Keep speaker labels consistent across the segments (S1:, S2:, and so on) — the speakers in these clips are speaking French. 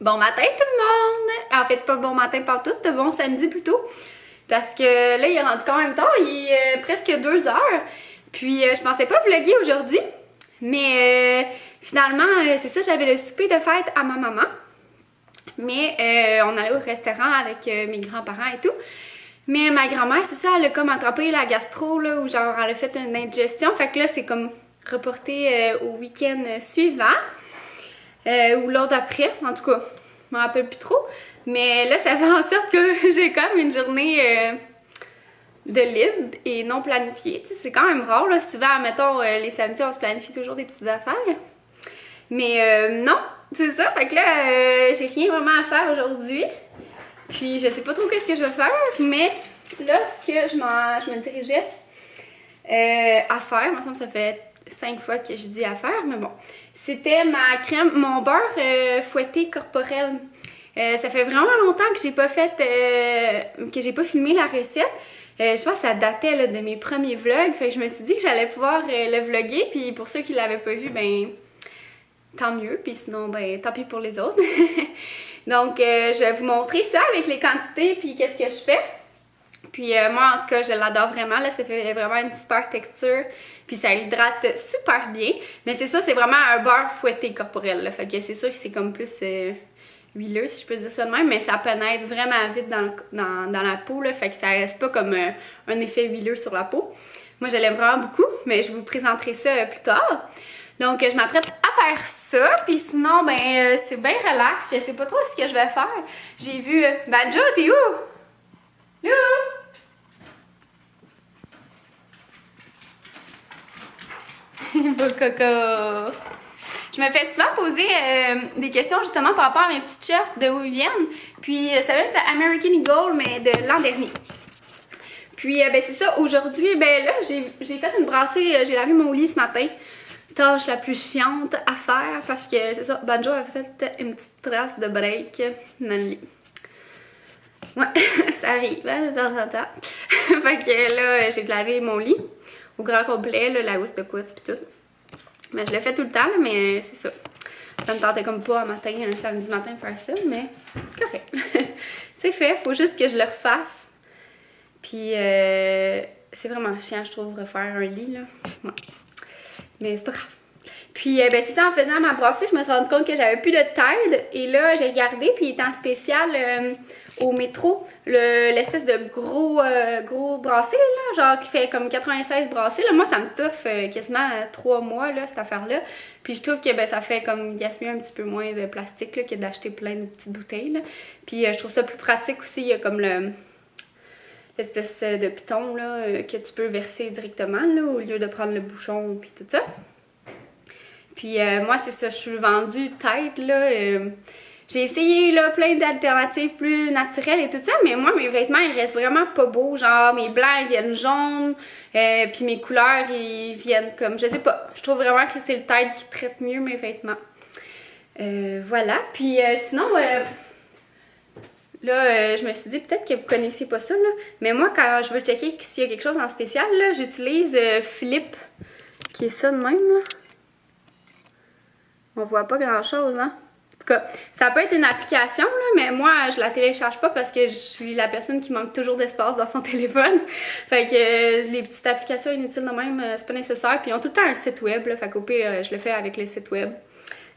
S1: Bon matin tout le monde! En fait, pas bon matin partout, bon samedi plutôt. Parce que là, il est rendu quand même tard, il est presque 2 heures. Puis je pensais pas vlogger aujourd'hui. Mais finalement, c'est ça, j'avais le souper de fête à ma maman. Mais on allait au restaurant avec mes grands-parents et tout. Mais ma grand-mère, c'est ça, elle a comme attrapé la gastro, là, ou genre elle a fait une indigestion. Fait que là, c'est comme reporté au week-end suivant. Ou l'autre après, en tout cas, je m'en rappelle plus trop. Mais là, ça fait en sorte que j'ai comme une journée de libre et non planifiée. Tu sais, c'est quand même rare, là. Souvent, mettons, les samedis, on se planifie toujours des petites affaires. Mais non, c'est ça. Fait que là, j'ai rien vraiment à faire aujourd'hui. Puis, je sais pas trop qu'est-ce que je vais faire, mais là, ce que je me dirigeais à faire, moi, ça fait 5 fois que je dis à faire, mais bon. C'était ma crème, mon beurre fouetté corporel. Ça fait vraiment longtemps que j'ai pas fait, que j'ai pas filmé la recette. Je pense que ça datait là, de mes premiers vlogs. Fait que je me suis dit que j'allais pouvoir le vlogger. Puis pour ceux qui l'avaient pas vu, ben tant mieux. Puis sinon, ben tant pis pour les autres. Donc je vais vous montrer ça avec les quantités puis qu'est-ce que je fais. Puis moi, en tout cas, je l'adore vraiment. Là, ça fait vraiment une super texture. Puis ça hydrate super bien. Mais c'est ça, c'est vraiment un beurre fouetté corporel. Là. Fait que c'est sûr que c'est comme plus huileux, si je peux dire ça de même. Mais ça pénètre vraiment vite dans la peau. Là. Fait que ça reste pas comme un effet huileux sur la peau. Moi, je l'aime vraiment beaucoup. Mais je vous présenterai ça plus tard. Donc, je m'apprête à faire ça. Puis sinon, ben c'est bien relax. Je sais pas trop ce que je vais faire. J'ai vu... Banjo, t'es où? Lou! Beau coco! Je me fais souvent poser des questions justement par rapport à mes petites shirts, de où ils viennent. Puis ça vient de American Eagle, mais de l'an dernier. Puis ben c'est ça, aujourd'hui, ben là, j'ai fait une brassée, j'ai lavé mon lit ce matin. Tâche la plus chiante à faire parce que c'est ça, Banjo a fait une petite trace de break dans le lit. Ouais, ça arrive, hein, de temps en temps. Fait que là, j'ai lavé mon lit au grand complet, là, la housse de couette pis tout. Mais je le fais tout le temps, là, mais c'est ça. Ça me tentait comme pas un matin, un samedi matin de faire ça, mais c'est correct. C'est fait, faut juste que je le refasse. Puis c'est vraiment chiant, je trouve, refaire un lit, là. Ouais. Mais c'est pas grave. Puis ben c'est ça, en faisant ma brassée, je me suis rendu compte que j'avais plus de Tide. Et là, j'ai regardé, puis il est en spécial au métro, l'espèce de gros brassé, là, genre qui fait comme 96 brassées. Là. Moi, ça me touffe quasiment 3 mois, là, cette affaire-là. Puis je trouve que ben, ça fait comme gaspiller un petit peu moins de plastique là, que d'acheter plein de petites bouteilles. Là. Puis je trouve ça plus pratique aussi, il y a comme l'espèce de piton là, que tu peux verser directement, là, au lieu de prendre le bouchon puis tout ça. Puis moi, c'est ça, je suis vendue tête, là. J'ai essayé, là, plein d'alternatives plus naturelles et tout ça, mais moi, mes vêtements, ils restent vraiment pas beaux. Genre, mes blancs, ils viennent jaunes, puis mes couleurs, ils viennent comme, je sais pas. Je trouve vraiment que c'est le tête qui traite mieux mes vêtements. Voilà, puis sinon, là, je me suis dit peut-être que vous connaissiez pas ça, là. Mais moi, quand je veux checker s'il y a quelque chose en spécial, là, j'utilise Philippe, qui est ça de même, là. On voit pas grand-chose, hein? En tout cas, ça peut être une application, là, mais moi, je la télécharge pas parce que je suis la personne qui manque toujours d'espace dans son téléphone. Fait que les petites applications inutiles de même, c'est pas nécessaire. Puis ils ont tout le temps un site web, là. Fait qu'au pire, je le fais avec le site web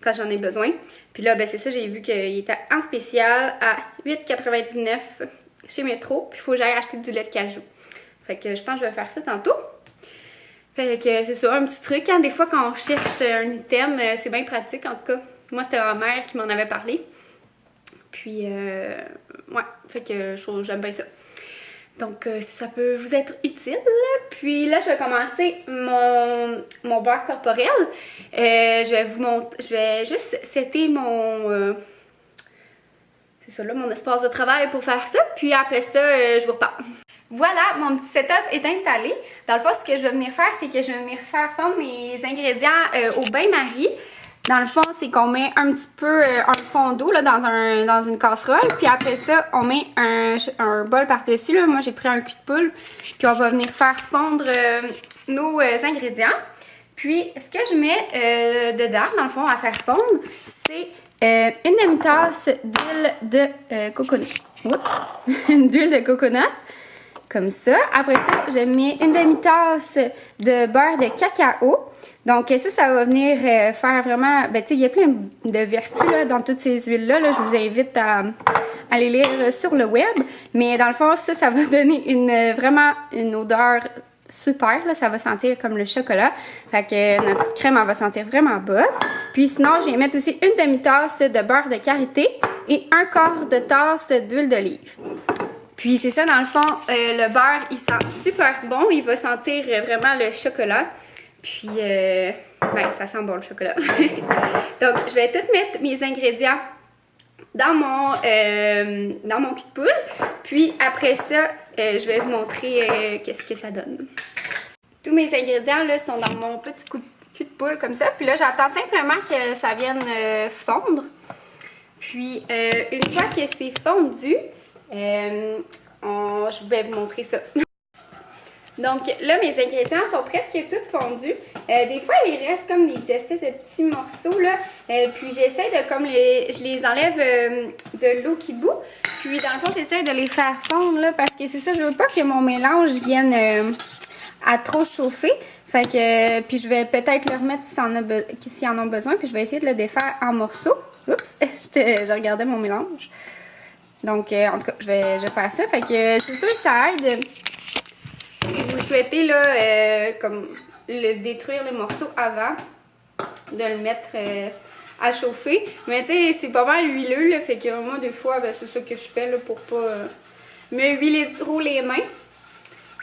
S1: quand j'en ai besoin. Puis là, ben c'est ça, j'ai vu qu'il était en spécial à 8,99 chez Métro. Puis il faut que j'aille acheter du lait de cajou. Fait que je pense que je vais faire ça tantôt. Fait que c'est ça, un petit truc, hein, des fois quand on cherche un item, c'est bien pratique en tout cas. Moi, c'était ma mère qui m'en avait parlé. Puis, ouais, fait que j'aime bien ça. Donc, ça peut vous être utile. Puis là, je vais commencer mon beurre corporel. Je vais vous montrer, je vais juste setter c'est ça là, mon espace de travail pour faire ça. Puis après ça, je vous reparle. Voilà, mon petit setup est installé. Dans le fond, ce que je vais venir faire, c'est que je vais venir faire fondre mes ingrédients au bain-marie. Dans le fond, c'est qu'on met un petit peu un fond d'eau dans une casserole. Puis après ça, on met un bol par-dessus. Moi, j'ai pris un cul de poule. Puis on va venir faire fondre nos ingrédients. Puis, ce que je mets dedans, dans le fond, à faire fondre, c'est une demi-tasse d'huile de coconut. Oups! D'huile de coconut. Comme ça. Après ça, je mets une demi-tasse de beurre de cacao. Donc ça va venir faire vraiment... Ben tu sais, il y a plein de vertus là, dans toutes ces huiles-là. Là. Je vous invite à aller lire sur le web. Mais dans le fond, ça va donner vraiment une odeur super. Là. Ça va sentir comme le chocolat. Fait que notre crème, elle va sentir vraiment bonne. Puis sinon, je vais mettre aussi une demi-tasse de beurre de karité et un quart de tasse d'huile d'olive. Puis c'est ça, dans le fond, le beurre, il sent super bon. Il va sentir vraiment le chocolat. Puis, ça sent bon le chocolat. Donc, je vais tout mettre mes ingrédients dans mon cul de poule. Puis après ça, je vais vous montrer qu'est-ce que ça donne. Tous mes ingrédients là, sont dans mon petit cul de poule comme ça. Puis là, j'attends simplement que ça vienne fondre. Puis, une fois que c'est fondu, je vais vous montrer ça. Donc là, mes ingrédients sont presque tous fondus. Des fois, il reste comme des espèces de petits morceaux là. Puis j'essaie de je les enlève de l'eau qui bout. Puis dans le fond, j'essaie de les faire fondre là parce que c'est ça, je veux pas que mon mélange vienne à trop chauffer. Fait que puis je vais peut-être le remettre s'ils en ont besoin. Puis je vais essayer de le défaire en morceaux. Oups, je regardais mon mélange. Donc en tout cas, je vais faire ça. Fait que c'est sûr que ça aide. Si vous souhaitez là, comme détruire les morceaux avant de le mettre à chauffer. Mais tu sais, c'est pas mal huileux, là, fait que moi des fois, c'est ça que je fais là, pour pas me huiler trop les mains.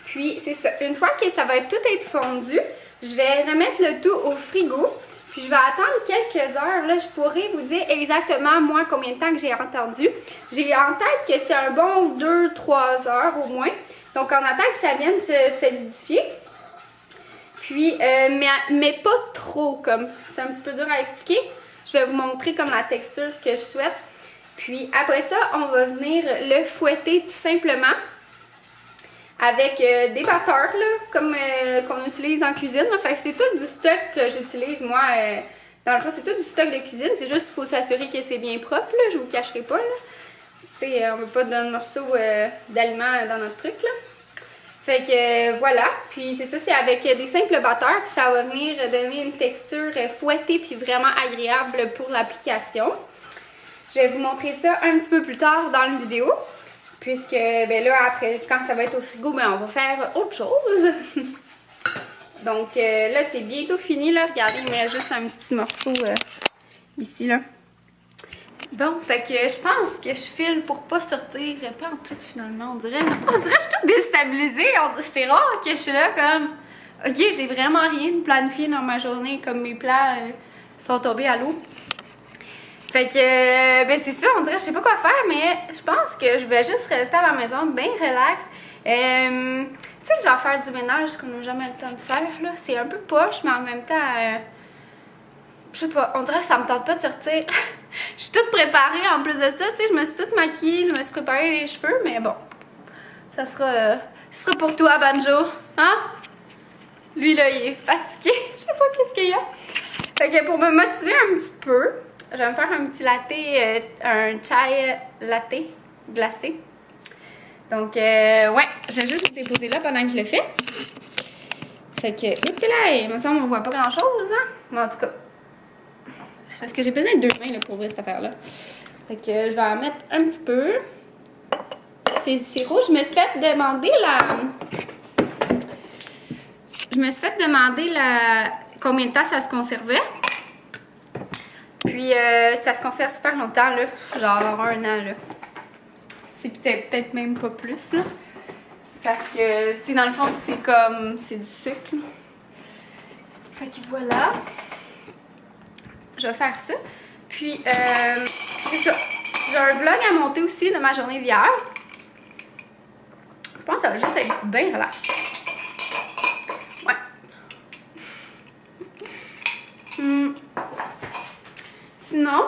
S1: Puis c'est ça, une fois que ça va tout être fondu, je vais remettre le tout au frigo. Puis je vais attendre quelques heures, là, je pourrais vous dire exactement moi combien de temps que j'ai attendu. J'ai en tête que c'est un bon 2-3 heures au moins. Donc, on attend que ça vienne se solidifier. Puis, mais pas trop, comme. C'est un petit peu dur à expliquer. Je vais vous montrer comme la texture que je souhaite. Puis, après ça, on va venir le fouetter tout simplement avec des batteurs, là, comme qu'on utilise en cuisine. Là. Fait que c'est tout du stock que j'utilise, moi. Dans le fond, c'est tout du stock de cuisine. C'est juste qu'il faut s'assurer que c'est bien propre, là. Je vous cacherai pas, là. On veut pas de morceaux d'aliments dans notre truc, là. Fait que voilà. Puis c'est ça, c'est avec des simples batteurs. Puis ça va venir donner une texture fouettée puis vraiment agréable pour l'application. Je vais vous montrer ça un petit peu plus tard dans la vidéo. Puisque, ben là, après, quand ça va être au frigo, ben on va faire autre chose. Donc là, c'est bientôt fini, là. Regardez, il me reste juste un petit morceau ici, là. Bon, fait que je pense que je file pour pas sortir, pas en tout finalement, on dirait que je suis toute déstabilisée, c'est rare que je suis là comme, ok, j'ai vraiment rien de planifié dans ma journée, comme mes plans sont tombés à l'eau. Fait que, ben c'est ça, on dirait que je sais pas quoi faire, mais je pense que je vais juste rester à la maison, bien relax. Tu sais, genre faire du ménage qu'on n'a jamais le temps de faire, là, c'est un peu poche, mais en même temps... je sais pas, on dirait que ça me tente pas de sortir. Je suis toute préparée en plus de ça, tu sais, je me suis toute maquillée, je me suis préparé les cheveux, mais bon, ça sera pour toi, Banjo, hein? Lui, là, il est fatigué, je sais pas qu'est-ce qu'il y a. Fait que pour me motiver un petit peu, je vais me faire un petit latte, un chai latte glacé. Donc, ouais, je vais juste le déposer là pendant que je le fais. Fait que, vite là, il me semble qu'on voit pas grand-chose, hein? Mais en tout cas... C'est parce que j'ai besoin de 2 mains là, pour ouvrir cette affaire-là. Fait que je vais en mettre un petit peu. C'est rouge. Je me suis fait demander combien de temps ça se conservait. Puis ça se conserve super longtemps, là. Genre 1 an, là. C'est peut-être même pas plus, là. Parce que, tu sais, dans le fond, c'est du sucre, là. Fait que voilà. Je vais faire ça. Puis, c'est ça. J'ai un vlog à monter aussi de ma journée d'hier. Je pense que ça va juste être bien relax. Ouais. Sinon,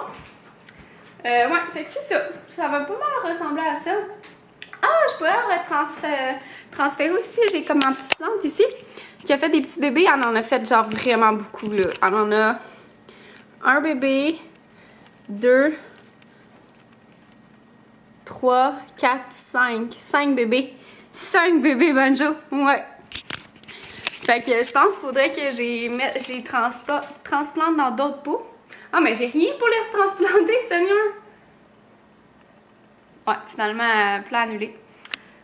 S1: ouais, c'est que c'est ça. Ça va pas mal ressembler à ça. Ah, je pourrais transférer aussi. J'ai comme ma petite plante ici qui a fait des petits bébés. Elle en a fait genre vraiment beaucoup, là. Elle en a... un bébé, 2, 3, 4, 5. 5 bébés. 5 bébés Banjo. Ouais. Fait que je pense qu'il faudrait que j'ai transplante dans d'autres pots. Ah, mais j'ai rien pour les transplanter, Seigneur! Ouais, finalement, plan annulé.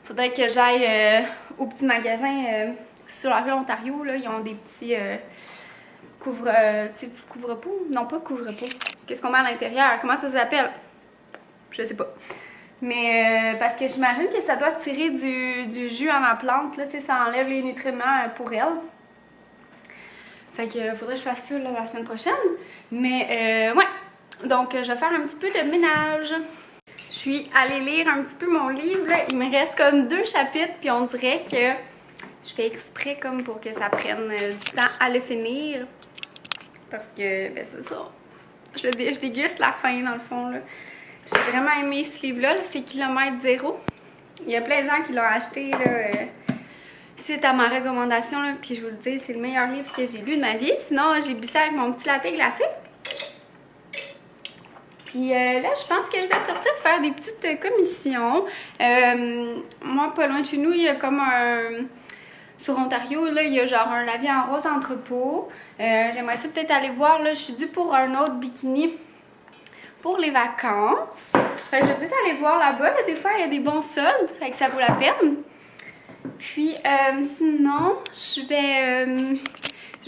S1: Faudrait que j'aille au petit magasin sur la rue Ontario. Là, ils ont des petits couvre-pots. Non, pas couvre-pots. Qu'est-ce qu'on met à l'intérieur? Comment ça s'appelle? Je sais pas. Mais parce que j'imagine que ça doit tirer du jus à ma plante. Là, ça enlève les nutriments pour elle. Fait que faudrait que je fasse ça là, la semaine prochaine. Mais ouais. Donc, je vais faire un petit peu de ménage. Je suis allée lire un petit peu mon livre. Là. Il me reste comme 2 chapitres. Puis on dirait que je fais exprès comme pour que ça prenne du temps à le finir. Parce que, ben c'est ça. Je déguste la fin dans le fond. J'ai vraiment aimé ce livre-là. Là. C'est Kilomètre Zéro. Il y a plein de gens qui l'ont acheté là, suite à ma recommandation. Là. Puis je vous le dis, c'est le meilleur livre que j'ai lu de ma vie. Sinon, j'ai bu ça avec mon petit latte glacé. Puis là, je pense que je vais sortir faire des petites commissions. Moi, pas loin de chez nous, il y a comme un... Sur Ontario, là, il y a genre un lavis en rose entrepôt. J'aimerais ça peut-être aller voir. Là, je suis due pour un autre bikini pour les vacances. Fait que je vais peut-être aller voir là-bas. Là, des fois, il y a des bons soldes. Fait que ça vaut la peine. Puis sinon, je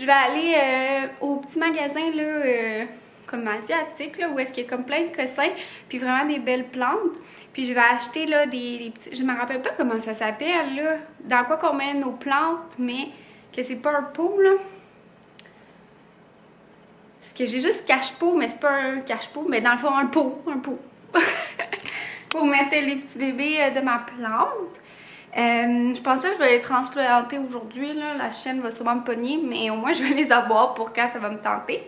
S1: vais aller au petit magasin là, comme asiatique, là, où est-ce qu'il y a comme plein de cossins, puis vraiment des belles plantes. Puis je vais acheter là, des petits... Je me rappelle pas comment ça s'appelle, là. Dans quoi qu'on met nos plantes, mais que c'est pas un pot, là. Parce que j'ai juste cache-pot, mais c'est pas un cache-pot, mais dans le fond, un pot. Pour mettre les petits bébés de ma plante. Je pense pas que je vais les transplanter aujourd'hui, là. La chaîne va sûrement me pogner, mais au moins je vais les avoir pour quand ça va me tenter.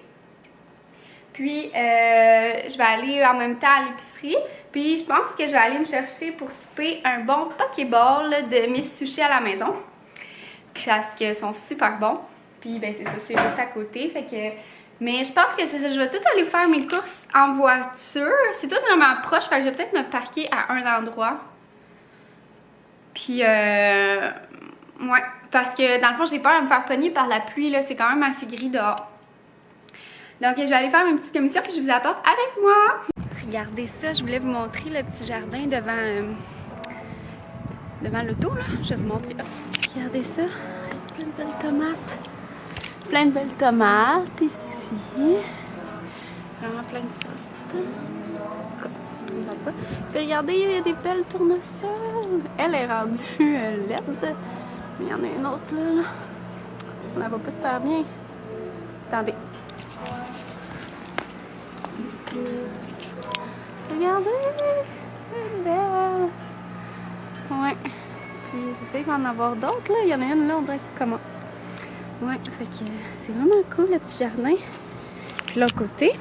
S1: Puis je vais aller en même temps à l'épicerie. Puis je pense que je vais aller me chercher pour souper un bon Pokéball de Miss Sushi à la maison. Parce qu'ils sont super bons. Puis ben c'est ça, c'est juste à côté. Fait que... Mais je pense que c'est ça. Je vais tout aller faire mes courses en voiture. C'est tout vraiment proche. Fait que je vais peut-être me parquer à un endroit. Puis ouais. Parce que dans le fond, j'ai peur de me faire pogner par la pluie. Là, c'est quand même assez gris dehors. Donc je vais aller faire mes petites commissions puis je vous apporte avec moi. Regardez ça, je voulais vous montrer le petit jardin devant l'auto là. Je vais vous montrer. Hop. Regardez ça, plein de belles tomates. Plein de belles tomates ici. Vraiment plein de sortes. En tout cas, on voit pas. Puis regardez, il y a des belles tournesols. Elle est rendue laide. Il y en a une autre là. On la voit pas super bien. Attendez. Regardez, elle est belle. Ouais. Puis c'est ça, il va en avoir d'autres là. Il y en a une là, on dirait qu'elle commence. Ouais, fait que c'est vraiment cool le petit jardin. Puis l'autre côté.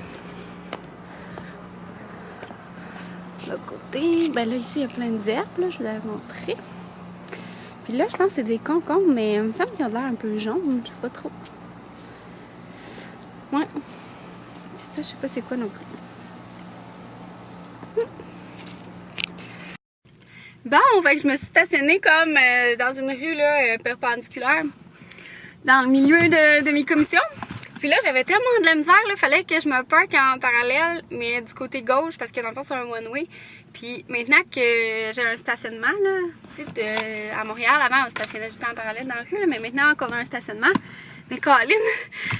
S1: L'autre côté, ben là ici il y a plein de herbes, là, je vous l'avais montré. Puis là, je pense que c'est des concombres, mais il me semble qu'ils ont l'air un peu jaunes, je sais pas trop. Ouais. Puis ça, je sais pas c'est quoi non plus. Bon, fait que je me suis stationnée comme dans une rue là, perpendiculaire, dans le milieu de mes commissions. Puis là, j'avais tellement de la misère, il fallait que je me parque en parallèle, mais du côté gauche, parce que dans le fond, c'est un one-way. Puis maintenant que j'ai un stationnement, là, tu sais, à Montréal, avant, on stationnait tout le temps en parallèle dans la rue, là, mais maintenant qu'on a un stationnement, mais Colin,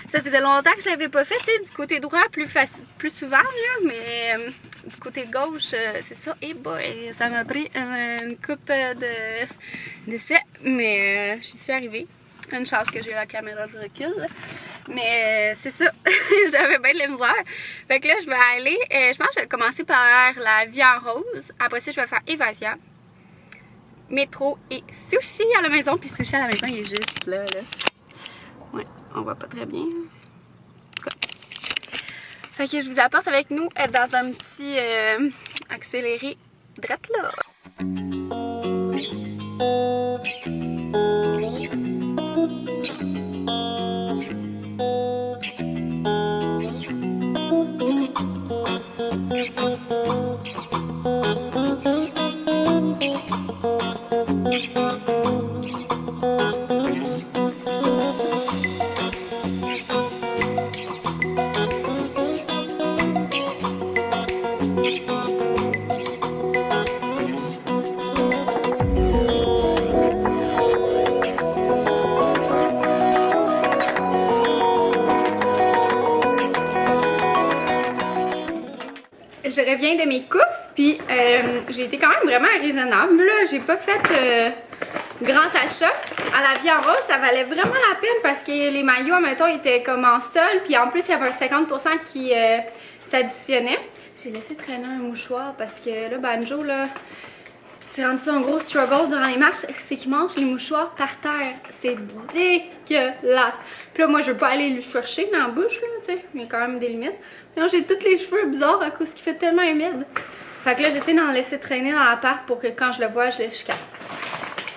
S1: ça faisait longtemps que je l'avais pas fait, tu sais, du côté droit, plus souvent, là, mais du côté gauche, c'est ça, et boy, ça m'a pris une coupe d'essai, mais j'y suis arrivée. Une chance que j'ai la caméra de recul, là. Mais c'est ça, j'avais bien de la misère. Fait que là, je vais aller, je pense que je vais commencer par la vie en rose. Après ça, je vais faire Évasion, métro et sushi à la maison. Puis sushi à la maison, il est juste là. Ouais, on voit pas très bien. En tout cas. Fait que je vous apporte avec nous dans un petit accéléré drette là. Je reviens de mes courses, puis j'ai été quand même vraiment raisonnable. Là, j'ai pas fait grands achats. À la vie en rose, ça valait vraiment la peine parce que les maillots, admettons, étaient comme en sol, puis en plus, il y avait un 50% qui s'additionnait. J'ai laissé traîner un mouchoir parce que là, Banjo, là, c'est rendu un gros struggle durant les marches, c'est qu'il mange les mouchoirs par terre. C'est dégueulasse. Puis là, moi, je veux pas aller lui chercher dans la bouche, là, tu sais, il y a quand même des limites. Mais j'ai tous les cheveux bizarres à cause qu'il fait tellement humide. Fait que là, j'essaie d'en laisser traîner dans l'appart pour que quand je le vois, je le chicasse.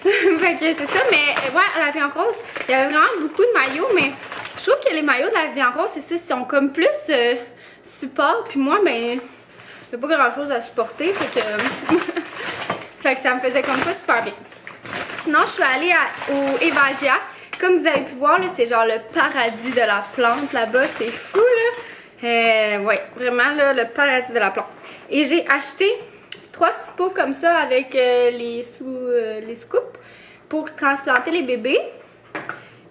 S1: Fait que c'est ça, mais ouais, à la vie en rose, il y avait vraiment beaucoup de maillots, mais je trouve que les maillots de la vie en rose, c'est ça, ils sont comme plus support, puis moi, ben, j'ai pas grand chose à supporter, fait que ça me faisait comme ça super bien. Sinon, je suis allée au Evasia. Comme vous avez pu voir, c'est genre le paradis de la plante là-bas, c'est fou là. Ouais, vraiment là, le paradis de la plante. Et j'ai acheté 3 petits pots comme ça avec les scoops pour transplanter les bébés.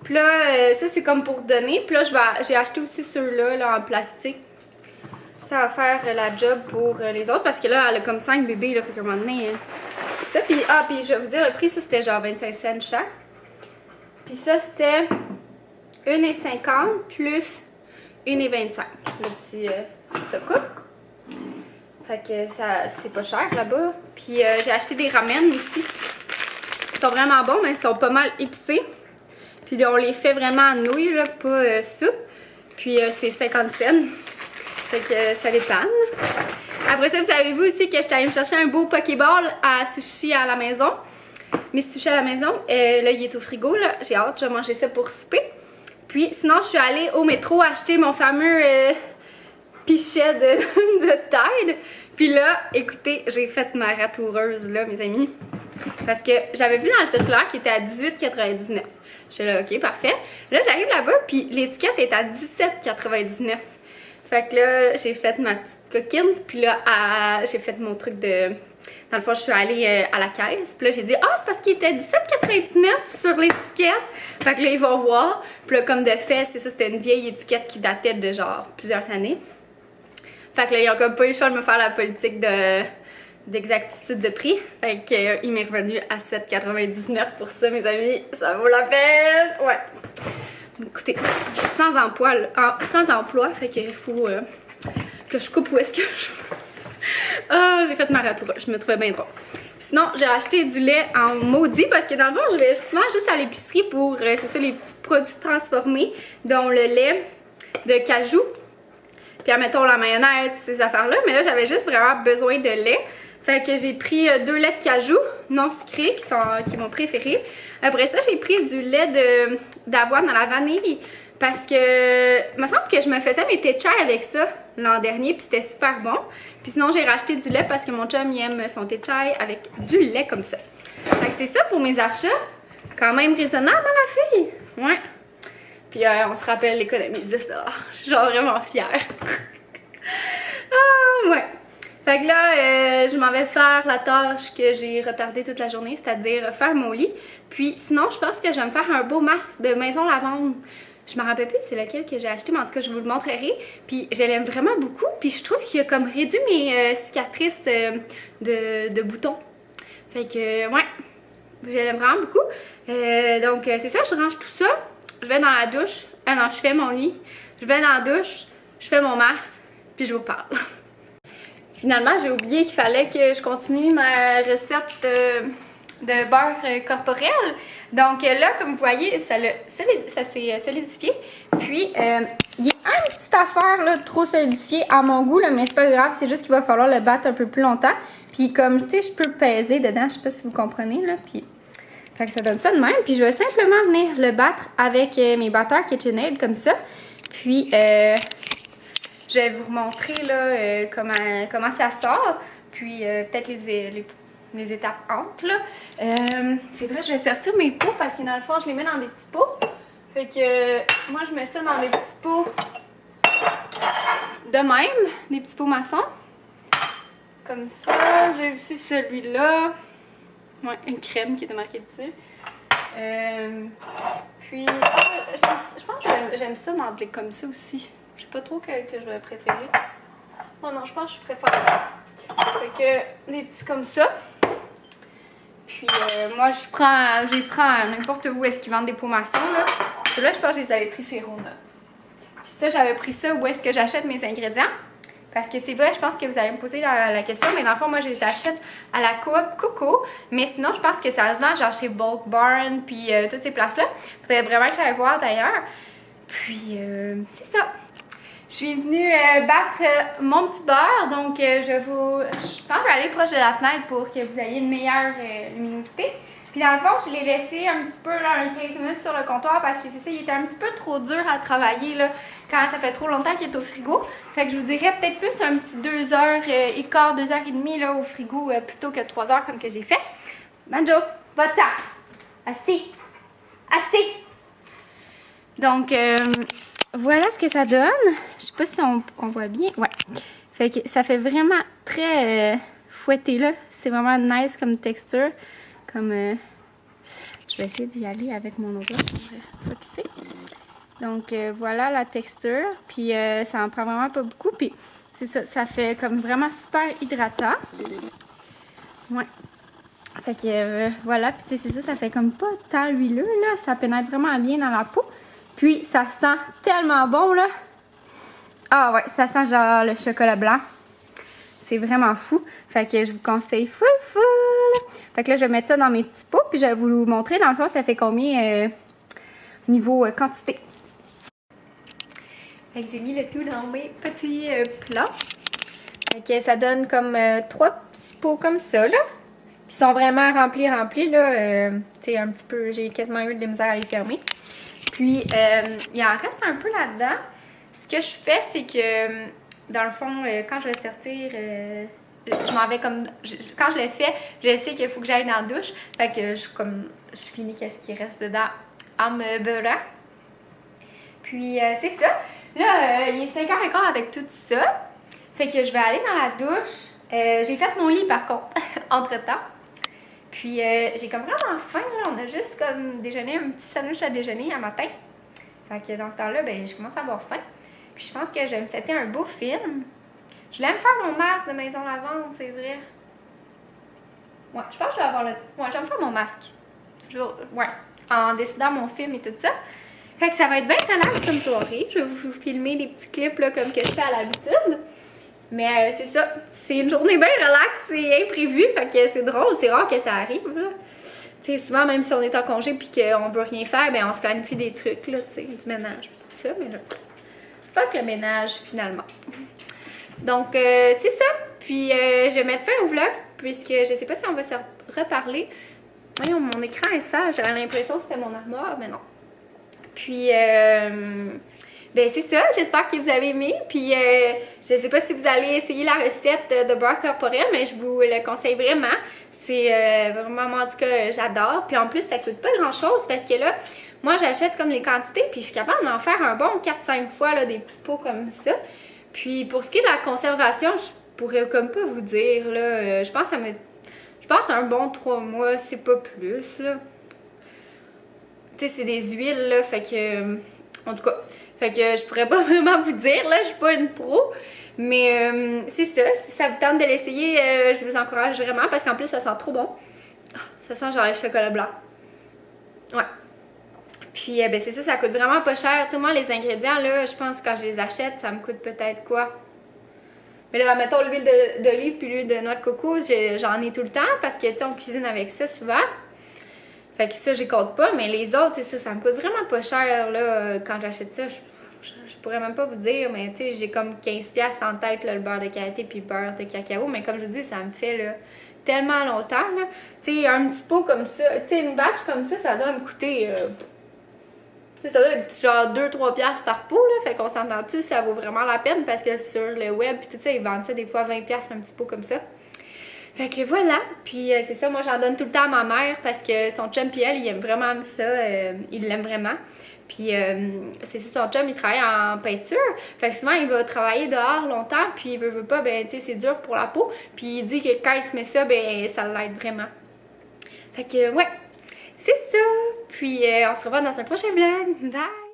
S1: Puis là, ça c'est comme pour donner. Puis là, j'ai acheté aussi ceux-là là, en plastique. Ça va faire la job pour les autres parce que là, elle a comme 5 bébés, là, fait qu'à un moment donné, ça. Puis je vais vous dire, le prix, ça c'était genre 25 cents chaque. Puis ça, c'était 1,50 plus 1,25 le petit coupe. Fait que ça, c'est pas cher là-bas. Puis j'ai acheté des ramen aussi. Ils sont vraiment bons, mais ils sont pas mal épicés. Puis on les fait vraiment en nouilles, là, pas soupe. Puis c'est 50 cents. Fait que ça dépanne. Après ça, vous savez-vous aussi que j'étais allée me chercher un beau Pokéball à sushi à la maison. Mes sushis à la maison. Là, il est au frigo, là. J'ai hâte, je vais manger ça pour souper. Puis sinon, je suis allée au métro acheter mon fameux pichet de Tide. Puis là, écoutez, j'ai fait ma ratoureuse, là, mes amis. Parce que j'avais vu dans le circulaire qui était à 18,99. J'étais là, ok, parfait. Là, j'arrive là-bas, puis l'étiquette est à 17,99. Fait que là, j'ai fait ma petite coquine, puis là, j'ai fait mon truc de... Dans le fond, je suis allée à la caisse, puis là, j'ai dit « Ah, c'est parce qu'il était 17,99 sur l'étiquette! » Fait que là, ils vont voir. Puis là, comme de fait, c'est ça, c'était une vieille étiquette qui datait de genre plusieurs années. Fait que là, ils ont comme pas eu le choix de me faire la politique d'exactitude de prix. Fait que il m'est revenu à 7,99 pour ça, mes amis. Ça vaut la peine! Ouais. Écoutez, je suis sans emploi, fait qu'il faut que je coupe où est-ce que je... Ah, j'ai fait ma ratour, je me trouvais bien drôle. Sinon, j'ai acheté du lait en maudit parce que dans le fond, je vais souvent juste à l'épicerie pour, c'est ça, les petits produits transformés, dont le lait de cajou, puis admettons la mayonnaise, puis ces affaires-là. Mais là, j'avais juste vraiment besoin de lait. Fait que j'ai pris 2 laits de cajou non sucrés qui sont mon préféré. Après ça, j'ai pris du lait d'avoine à la vanille parce que il me semble que je me faisais mes thé chai avec ça l'an dernier puis c'était super bon. Puis sinon, j'ai racheté du lait parce que mon chum il aime son thé chai avec du lait comme ça. Fait que c'est ça pour mes achats. Quand même raisonnable, hein, la fille? Ouais. Puis on se rappelle l'économie de 10$. Je suis genre vraiment fière. Ah, ouais. Fait que là, je m'en vais faire la tâche que j'ai retardée toute la journée, c'est-à-dire faire mon lit. Puis sinon, je pense que je vais me faire un beau masque de maison lavande. Je me rappelle plus c'est lequel que j'ai acheté, mais en tout cas, je vous le montrerai. Puis je l'aime vraiment beaucoup. Puis je trouve qu'il a comme réduit mes cicatrices de boutons. Fait que, ouais, je l'aime vraiment beaucoup. Donc, c'est ça, je range tout ça. Je vais dans la douche. Ah non, je fais mon lit. Je vais dans la douche, je fais mon masque, puis je vous parle. Finalement, j'ai oublié qu'il fallait que je continue ma recette de beurre corporel. Donc là, comme vous voyez, ça s'est solidifié. Puis, il y a une petite affaire là, trop solidifiée à mon goût, là, mais c'est pas grave, c'est juste qu'il va falloir le battre un peu plus longtemps. Puis comme, tu sais, je peux peser dedans, je sais pas si vous comprenez, là, puis... Fait que ça donne ça de même. Puis je vais simplement venir le battre avec mes batteurs KitchenAid comme ça. Puis, je je vais vous montrer là, comment ça sort, puis peut-être les étapes entre là. C'est vrai, je vais sortir mes pots parce que dans le fond, je les mets dans des petits pots. Fait que moi, je mets ça dans des petits pots de même, des petits pots maçons. Comme ça. J'ai aussi celui-là. Ouais, une crème qui était marquée dessus. Puis, je pense que j'aime ça dans des comme ça aussi. Je sais pas trop quel que je vais préférer. Oh non, je pense que je préfère les petits. Fait que des petits comme ça. Puis moi, je les prends n'importe où est-ce qu'ils vendent des pots maçons, là. Ceux-là, je pense que je les avais pris chez Rona. Puis ça, j'avais pris ça où est-ce que j'achète mes ingrédients. Parce que c'est vrai, je pense que vous allez me poser la question, mais dans le fond, moi, je les achète à la coop Coco. Mais sinon, je pense que ça se vend genre chez Bulk Barn, puis toutes ces places-là. Faudrait vraiment que j'aille voir d'ailleurs. Puis, c'est ça. Je suis venue battre mon petit beurre, donc je pense que je vais aller proche de la fenêtre pour que vous ayez une meilleure luminosité. Puis dans le fond, je l'ai laissé un petit peu, là, 15 minutes sur le comptoir parce que c'est ça, il était un petit peu trop dur à travailler là, quand ça fait trop longtemps qu'il est au frigo. Fait que je vous dirais peut-être plus un petit 2h15, 2h30 là, au frigo plutôt que 3h comme que j'ai fait. Banjo, va-t'en! Assez! Assez! Donc, voilà ce que ça donne. Je sais pas si on voit bien. Ouais. Fait que ça fait vraiment très fouetté là. C'est vraiment nice comme texture. Comme je vais essayer d'y aller avec mon autre pour focuser. Donc voilà la texture. Puis ça en prend vraiment pas beaucoup. Puis c'est ça, ça fait comme vraiment super hydratant. Ouais. Fait que voilà. Puis tu sais, c'est ça, ça fait comme pas tant huileux là. Ça pénètre vraiment bien dans la peau. Puis ça sent tellement bon là. Ah ouais, ça sent genre le chocolat blanc. C'est vraiment fou. Fait que je vous conseille full. Fait que là, je vais mettre ça dans mes petits pots. Puis je vais vous montrer dans le fond, ça fait combien niveau quantité. Fait que j'ai mis le tout dans mes petits plats. Fait que ça donne comme 3 petits pots comme ça là. Puis ils sont vraiment remplis là. Tu sais, un petit peu, j'ai quasiment eu de la misère à les fermer. Puis, il en reste un peu là-dedans. Ce que je fais, c'est que, dans le fond, quand je vais sortir, je m'en vais comme... quand je le fais, je sais qu'il faut que j'aille dans la douche. Fait que je finis qu'est-ce qui reste dedans en me beurrant. Puis, c'est ça. Là, il est 5h15 avec tout ça. Fait que je vais aller dans la douche. J'ai fait mon lit, par contre, entre-temps. Puis j'ai comme vraiment faim, là. On a juste comme déjeuné un petit sandwich à déjeuner à matin. Fait que dans ce temps-là, ben je commence à avoir faim. Puis je pense que je vais me setter un beau film. Je voulais me faire mon masque de maison lavande, c'est vrai. Ouais, je pense que je vais avoir le... Ouais, je vais me faire mon masque. Ouais, en décidant mon film et tout ça. Fait que ça va être bien relax comme soirée. Je vais vous filmer des petits clips là, comme que je fais à l'habitude. Mais c'est ça, c'est une journée bien relax, c'est imprévu, fait que c'est drôle, c'est rare que ça arrive, là. Tu sais, souvent, même si on est en congé puis qu'on veut rien faire, ben on se planifie des trucs, là, tu sais, du ménage, tout ça, mais là, fuck le ménage, finalement. Donc, c'est ça, puis je vais mettre fin au vlog, puisque je sais pas si on va se reparler. Voyons, mon écran est sale, j'avais l'impression que c'était mon armoire, mais non. Puis, ben c'est ça, j'espère que vous avez aimé, puis je sais pas si vous allez essayer la recette de beurre corporel, mais je vous le conseille vraiment. C'est vraiment, en tout cas, j'adore. Puis en plus, ça coûte pas grand-chose parce que là, moi, j'achète comme les quantités, puis je suis capable d'en faire un bon 4-5 fois, là, des petits pots comme ça. Puis pour ce qui est de la conservation, je pourrais comme pas vous dire, là, je pense un bon 3 mois, c'est pas plus, là. Tu sais, c'est des huiles, là, fait que, en tout cas... Fait que je pourrais pas vraiment vous dire, là, je suis pas une pro. Mais c'est ça, si ça vous tente de l'essayer, je vous encourage vraiment parce qu'en plus, ça sent trop bon. Oh, ça sent genre le chocolat blanc. Ouais. Puis, ben c'est ça, ça coûte vraiment pas cher. Tu sais, moi, les ingrédients, là, je pense que quand je les achète, ça me coûte peut-être quoi? Mais là, mettons l'huile d'olive puis l'huile de noix de coco, j'en ai tout le temps parce que, tu sais, on cuisine avec ça souvent. Fait que ça, j'y compte pas, mais les autres, tu sais, ça me coûte vraiment pas cher, là, quand j'achète ça. Je pourrais même pas vous dire, mais tu sais, j'ai comme 15$ en tête, là, le beurre de karité puis le beurre de cacao. Mais comme je vous dis, ça me fait, là, tellement longtemps, là. Tu sais, un petit pot comme ça, tu sais, une batch comme ça doit me coûter c'est ça, genre 2-3 piastres par pot, là, fait qu'on s'entend-tu, ça vaut vraiment la peine parce que sur le web, pis tout ça, ils vendent ça des fois 20 piastres un petit pot comme ça. Fait que voilà, puis c'est ça, moi j'en donne tout le temps à ma mère parce que son chum pis elle, il aime vraiment ça, il l'aime vraiment. Puis c'est ça, son chum il travaille en peinture, fait que souvent il va travailler dehors longtemps, puis il veut pas, ben tu sais c'est dur pour la peau, puis il dit que quand il se met ça, ben ça l'aide vraiment. Fait que ouais, c'est ça, puis on se revoit dans un prochain vlog, bye!